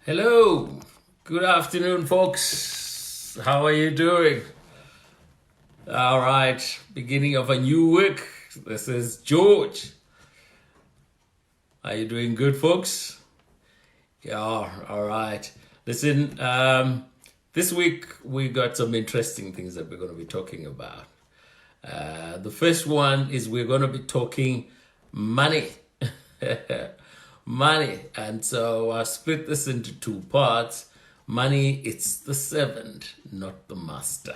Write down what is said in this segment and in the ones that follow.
Hello, good afternoon, folks. How are you doing? All right, beginning of a new week. This is George. Are you doing good, folks? Yeah, all right. Listen, this week we got some interesting things that we're going to be talking about. The first one is we're going to be talking money. Money. And so I split this into two parts. Money, it's the servant, not the master.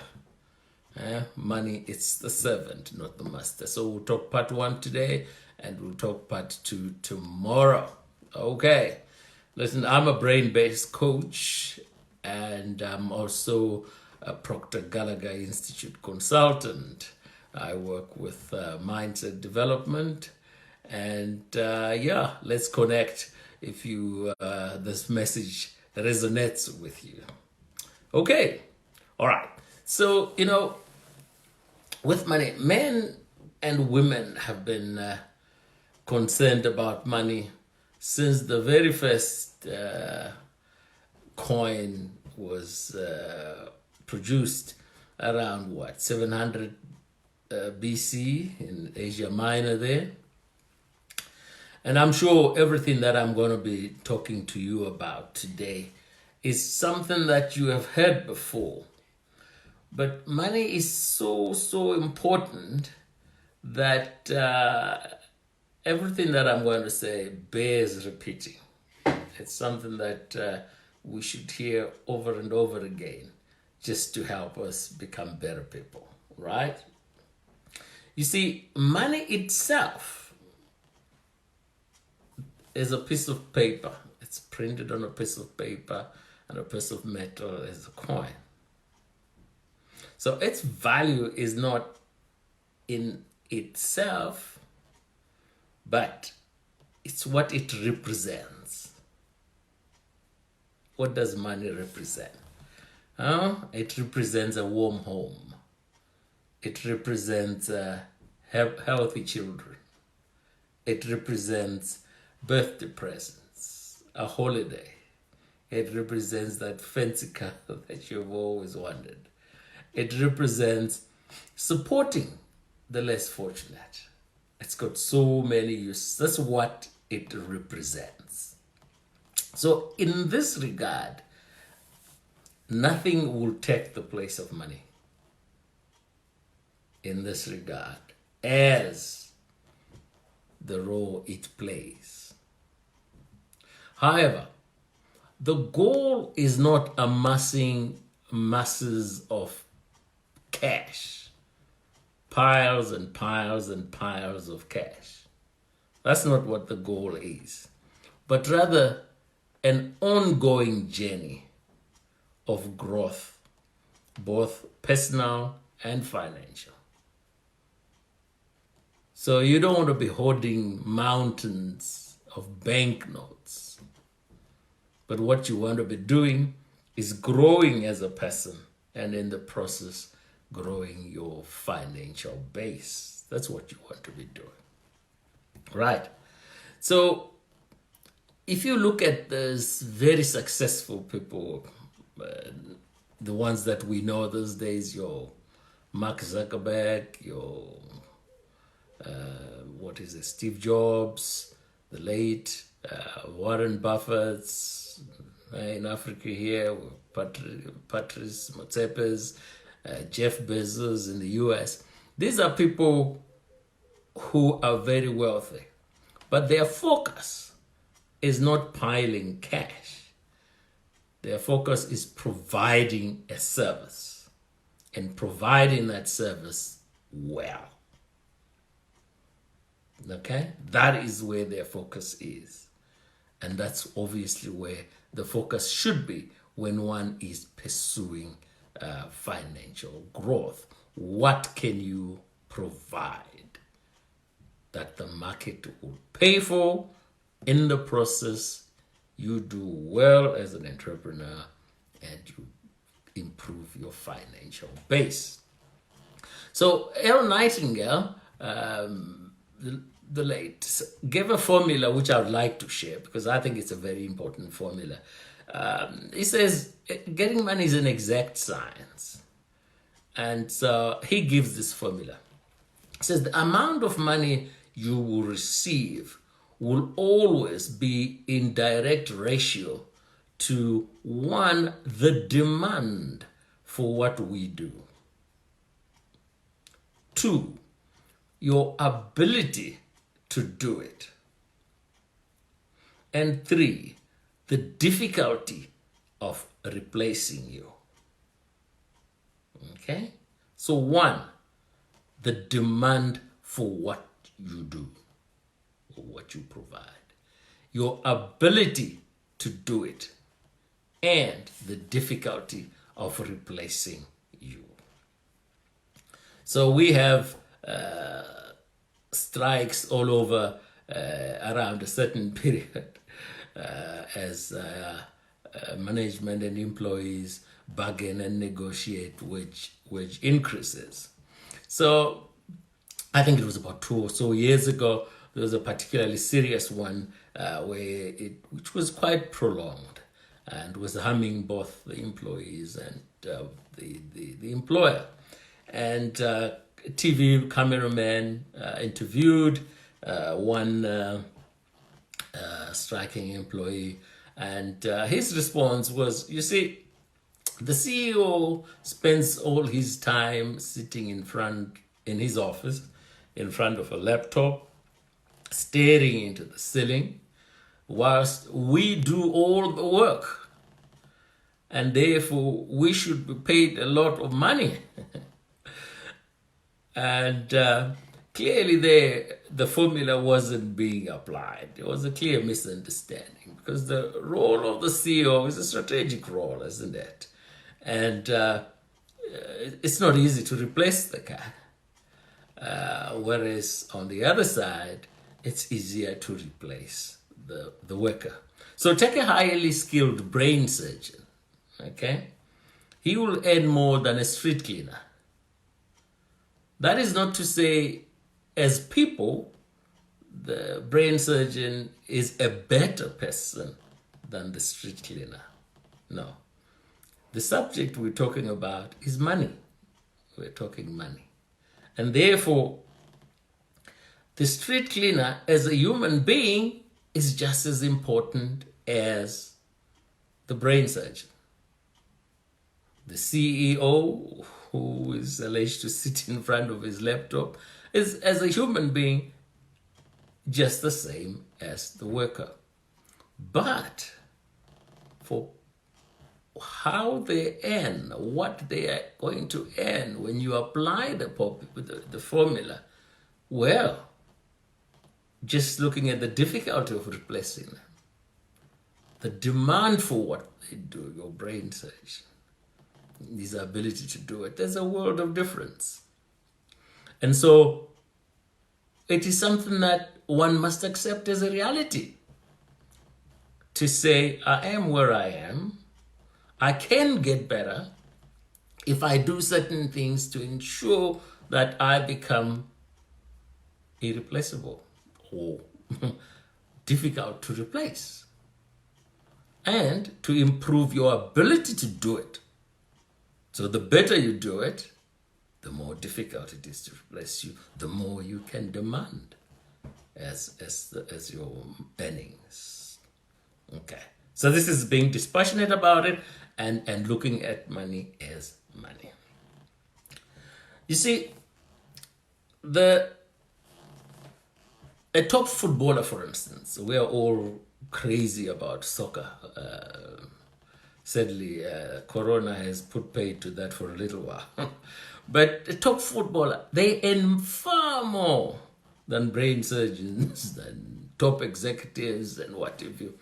Money, it's the servant, not the master. So we'll talk part one today and we'll talk part two tomorrow. Okay. Listen, I'm a brain-based coach and I'm also a Proctor Gallagher Institute consultant. I work with mindset development. And let's connect if you this message resonates with you. Okay, all right. So, with money, men and women have been concerned about money since the very first coin was produced around 700 BC in Asia Minor there. And I'm sure everything that I'm going to be talking to you about today is something that you have heard before. But money is so important that everything that I'm going to say bears repeating. It's something that we should hear over and over again just to help us become better people, right? You see, money itself is a piece of paper. It's printed on a piece of paper and a piece of metal is a coin. So its value is not in itself, but it's what it represents. What does money represent? It represents a warm home. It represents healthy children. It represents birthday presents, a holiday. It represents that fancy car that you've always wanted. It represents supporting the less fortunate. It's got so many uses. That's what it represents. So in this regard, nothing will take the place of money. In this regard, as the role it plays. However, the goal is not amassing masses of cash, piles and piles and piles of cash. That's not what the goal is, but rather an ongoing journey of growth, both personal and financial. So you don't want to be hoarding mountains of banknotes. But what you want to be doing is growing as a person and in the process, growing your financial base. That's what you want to be doing. Right. So if you look at those very successful people, the ones that we know those days, your Mark Zuckerberg, your Steve Jobs, the late Warren Buffett, in Africa here, Patrice Motsepe's, Jeff Bezos in the US. These are people who are very wealthy, but their focus is not piling cash. Their focus is providing a service and providing that service well. Okay? That is where their focus is. And that's obviously where the focus should be when one is pursuing financial growth. What can you provide that the market will pay for? In the process, you do well as an entrepreneur and you improve your financial base. So Earl Nightingale, the late, gave a formula which I would like to share because I think it's a very important formula. He says getting money is an exact science. And so he gives this formula. He says the amount of money you will receive will always be in direct ratio to one, the demand for what we do. Two, your ability to do it. And three, the difficulty of replacing you. Okay? So one, the demand for what you do or what you provide. Your ability to do it and the difficulty of replacing you. So we have strikes all over around a certain period as management and employees bargain and negotiate wage increases. So I think it was about 2 or so years ago, there was a particularly serious one which was quite prolonged and was harming both the employees and the employer. And TV cameraman interviewed one striking employee, and his response was, you see, the CEO spends all his time sitting in his office, in front of a laptop, staring into the ceiling, whilst we do all the work. And therefore, we should be paid a lot of money. And clearly the formula wasn't being applied. There was a clear misunderstanding because the role of the CEO is a strategic role, isn't it? And it's not easy to replace the guy. Whereas on the other side, it's easier to replace the worker. So take a highly skilled brain surgeon, okay? He will earn more than a street cleaner. That is not to say, as people, the brain surgeon is a better person than the street cleaner. No. The subject we're talking about is money. We're talking money. And therefore, the street cleaner as a human being is just as important as the brain surgeon. The CEO, who is alleged to sit in front of his laptop, is, as a human being, just the same as the worker. But for how they earn, what they are going to earn when you apply the formula, well, just looking at the difficulty of replacing them, the demand for what they do, your brain surgeon, his ability to do it, there's a world of difference. And so it is something that one must accept as a reality. To say, I am where I am, I can get better if I do certain things to ensure that I become irreplaceable or difficult to replace. And to improve your ability to do it. So the better you do it, the more difficult it is to replace you, the more you can demand as your earnings. Okay. So this is being dispassionate about it and looking at money as money. You see, a top footballer, for instance, we are all crazy about soccer. Sadly, Corona has put paid to that for a little while. But a top footballer, they earn far more than brain surgeons, than top executives and what have you.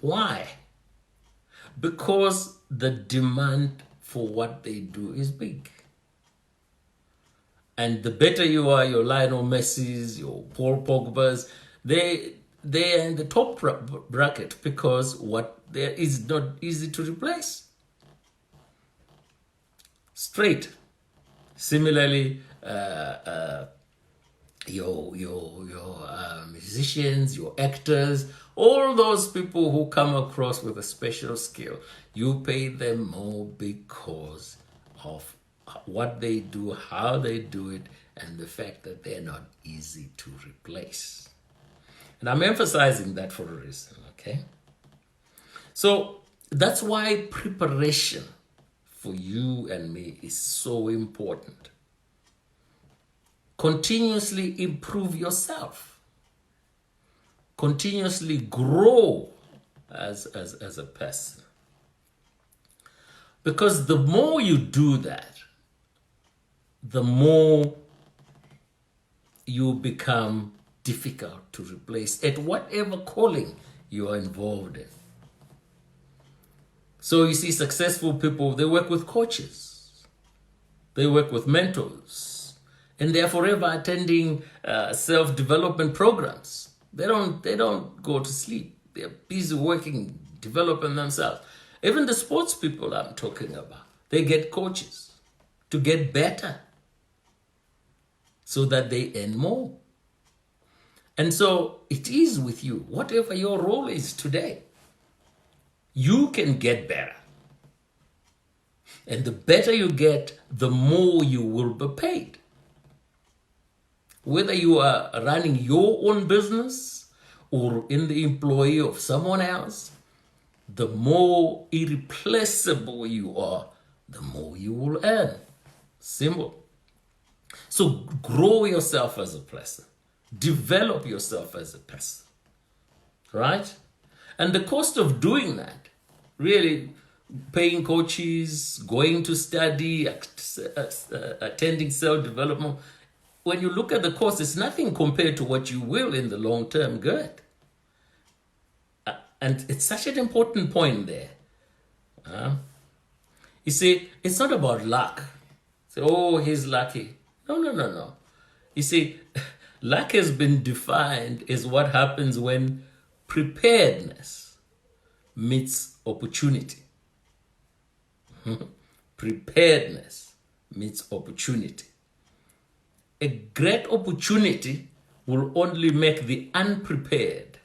Why? Because the demand for what they do is big. And the better you are, your Lionel Messi's, your Paul Pogba's, they're in the top bracket because what there is not easy to replace. Straight. Similarly, your musicians, your actors, all those people who come across with a special skill, you pay them more because of what they do, how they do it, and the fact that they're not easy to replace. And I'm emphasizing that for a reason, okay? So that's why preparation for you and me is so important. Continuously improve yourself. Continuously grow as a person. Because the more you do that, the more you become difficult to replace at whatever calling you are involved in. So you see successful people, they work with coaches, they work with mentors, and they're forever attending self-development programs. They don't go to sleep. They're busy working, developing themselves. Even the sports people I'm talking about, they get coaches to get better so that they earn more. And so it is with you, whatever your role is today, you can get better. And the better you get, the more you will be paid. Whether you are running your own business or in the employee of someone else, the more irreplaceable you are, the more you will earn. Simple. So grow yourself as a person. Develop yourself as a person. Right? And the cost of doing that, really paying coaches, going to study, attending self-development, when you look at the cost, it's nothing compared to what you will in the long term get. And it's such an important point there. You see, it's not about luck. Say, oh, he's lucky. No. You see, luck has been defined as what happens when preparedness meets opportunity. Preparedness meets opportunity. A great opportunity will only make the unprepared,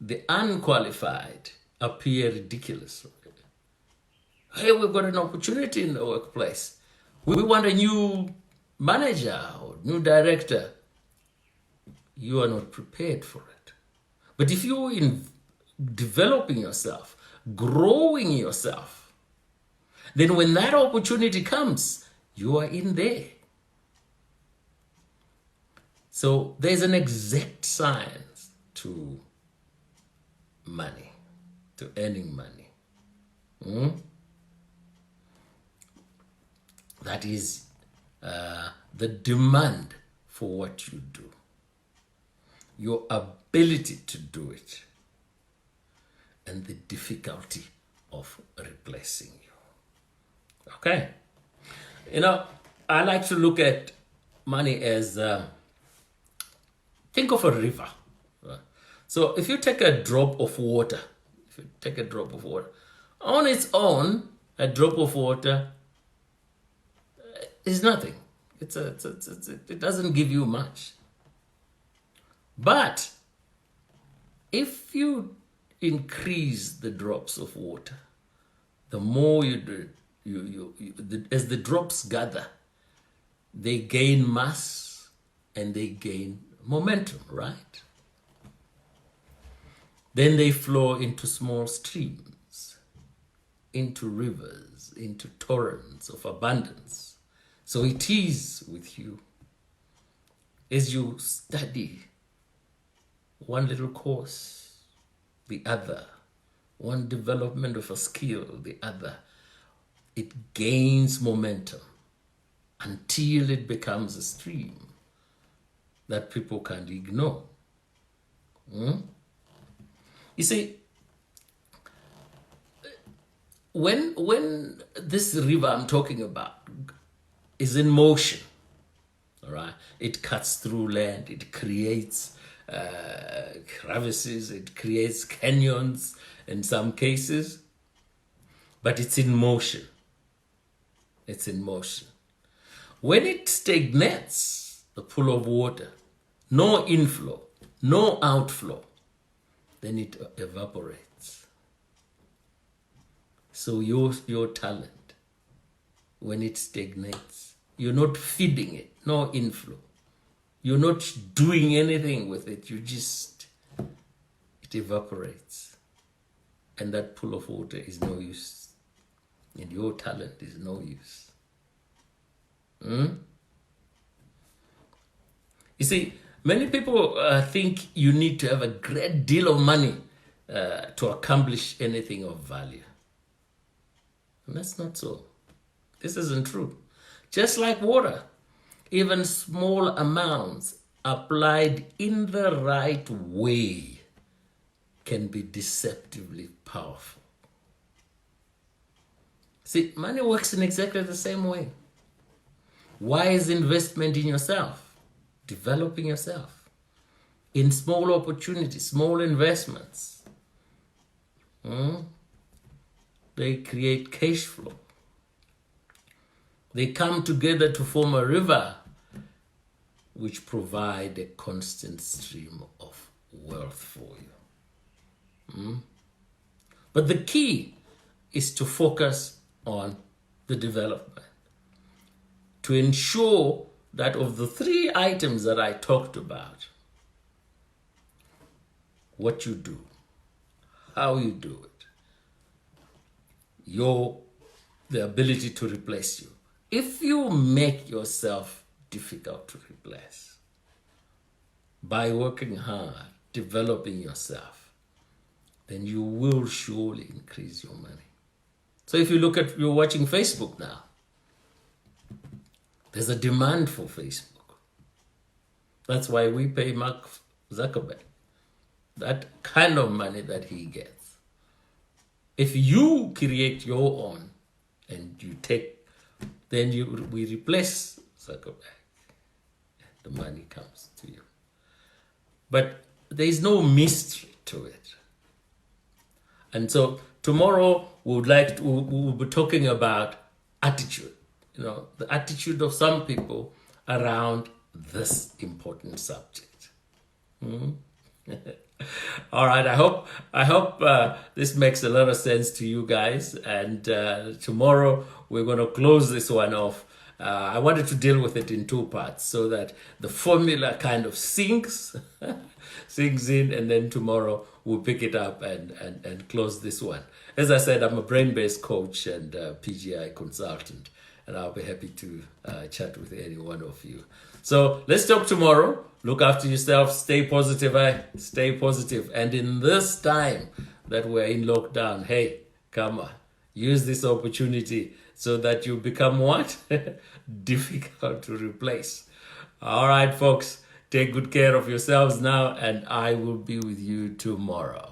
the unqualified, appear ridiculous. Hey, we've got an opportunity in the workplace. We want a new manager or new director. You are not prepared for it. But if you're in developing yourself, growing yourself, then when that opportunity comes, you are in there. So there's an exact science to money, to earning money. That is the demand for what you do, your ability to do it, and the difficulty of replacing you. Okay? You know, I like to look at money as, think of a river. So if you take a drop of water, on its own, a drop of water is nothing. It doesn't give you much. But if you increase the drops of water, the more you do, as the drops gather, they gain mass and they gain momentum, right? Then they flow into small streams, into rivers, into torrents of abundance. So it is with you. As you study one little course, the other, one development of a skill, the other, it gains momentum until it becomes a stream that people can't ignore. You see, when this river I'm talking about is in motion, all right, it cuts through land, it creates crevices, it creates canyons in some cases, but it's in motion. It's in motion. When it stagnates, the pool of water, no inflow, no outflow, then it evaporates. So your talent, when it stagnates, you're not feeding it, no inflow. You're not doing anything with it. It evaporates. And that pool of water is no use. And your talent is no use. You see, many people think you need to have a great deal of money to accomplish anything of value. And that's not so. This isn't true. Just like water, even small amounts applied in the right way can be deceptively powerful. See, money works in exactly the same way. Wise investment in yourself, developing yourself, in small opportunities, small investments. They create cash flow. They come together to form a river which provide a constant stream of wealth for you. But the key is to focus on the development, to ensure that of the 3 items that I talked about, what you do, how you do it, the ability to replace you. If you make yourself difficult to replace by working hard, developing yourself, then you will surely increase your money. So if you look at, you're watching Facebook now, there's a demand for Facebook. That's why we pay Mark Zuckerberg that kind of money that he gets. If you create your own and you take, then we replace Zuckerberg. The money comes to you. But there is no mystery to it. And so tomorrow we'll be talking about attitude. The attitude of some people around this important subject. All right, I hope this makes a lot of sense to you guys. And tomorrow we're going to close this one off. I wanted to deal with it in 2 parts so that the formula kind of sinks in, and then tomorrow we'll pick it up and close this one. As I said, I'm a brain-based coach and PGI consultant, and I'll be happy to chat with any one of you. So let's talk tomorrow. Look after yourself. Stay positive. Stay positive. And in this time that we're in lockdown, hey, come on. Use this opportunity so that you become what? Difficult to replace. All right, folks. Take good care of yourselves now, and I will be with you tomorrow.